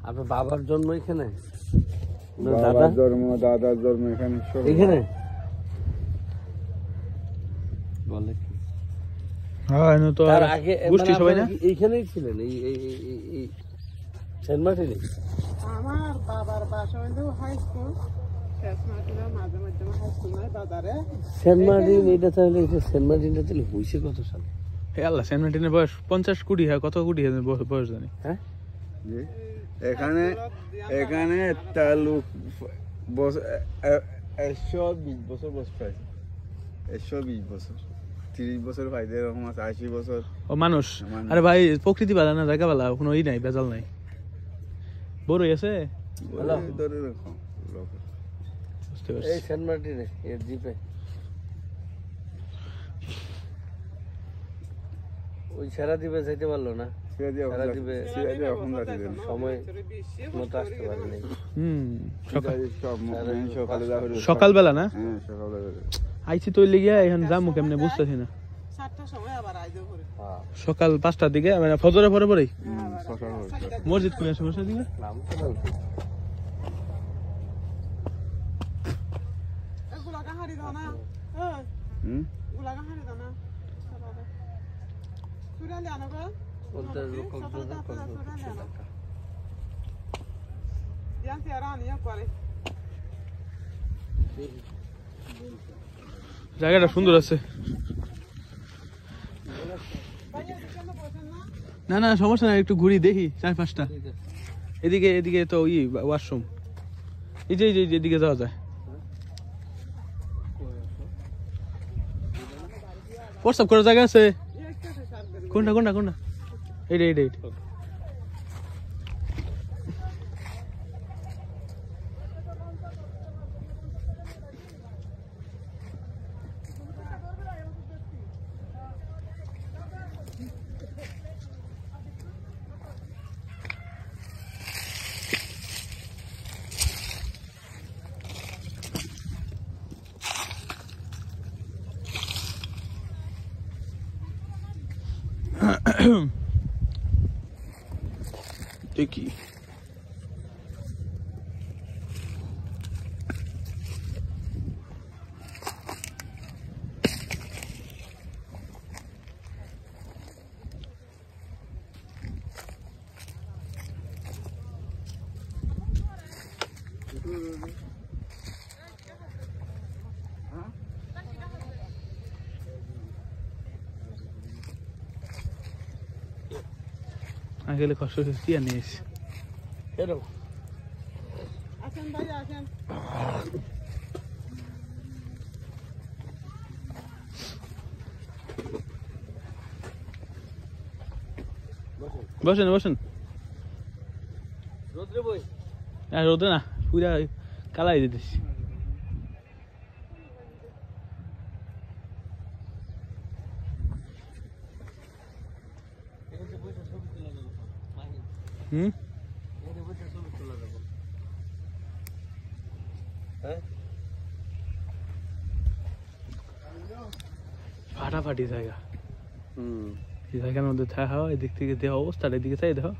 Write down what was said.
আপনার বাবার জন্ম এখানে? বাবার জন্ম, দাদার জন্ম এখানে, এখানে বলে কি? হ্যাঁ, তো তার আগে গোষ্ঠী সবাই না এইখানেই ছিলেন, এই সেন্ট মার্টিনে? আমার বাবার বাসা হইল হাই স্কুল, মাঝে মাঝে হাই স্কুল নয় বাজারে। সেন্ট মার্টিন এটা তাহলে, সেন্ট মার্টিনটা তাহলে হয়েছে কত সালে? হে আল্লাহ, সেন্ট মার্টিনের বয়স 50 কোটি, হ্যাঁ কত কোটি বয়স জানি। হ্যাঁ, এখানে একটা লোক 120 বছর বয়স পাইছে, 120 বছর, 30 বছর পাইছে, এরকম আছে 80 বছর। ও মানুষ, আরে ভাই প্রকৃতি বালা না, জায়গা বালা, কোনো ই নাই, বেজাল নাই। বড়ই আছে ধরে রাখো বুঝতে এই পারছি। সেন্ট মার্টিনে এর দ্বীপে ওই সারা দ্বীপে যাইতে পারলো না, সারা দ্বীপে সময় মতো আসতে পারেনি। সকালবেলা না হ্যাঁ, সকালবেলা আইছি তো লেগিয়া, এখন যাবো কেমনে বুঝতেছি না। সকাল 5টার দিকে, মানে ফজরের পরে পরেই মসজিদ কই আছে মসজিদ দিকে। জায়গাটা সুন্দর আছে। না না সমস্যা নাই, একটু ঘুরি দেখি 4-5টা। এদিকে এদিকে তো ওয়াশরুম, এই যে এদিকে যাওয়া যায়। প্রস্তাব করার জায়গা আছে? কোনটা কোনটা কোনটা? এইটা দেখি। আগেলে কষ্ট কি আনিস আসেন ভাই আসেন। বসেন বসেন। রোদ্রে বই রোদে না, পুরা কালাই দিতেছি। ফাটাফাটি জায়গা। এই জায়গার মধ্যে থাকা, এদিক থেকে দেহ অবস্থাটা, এদিকে চাই দেখো।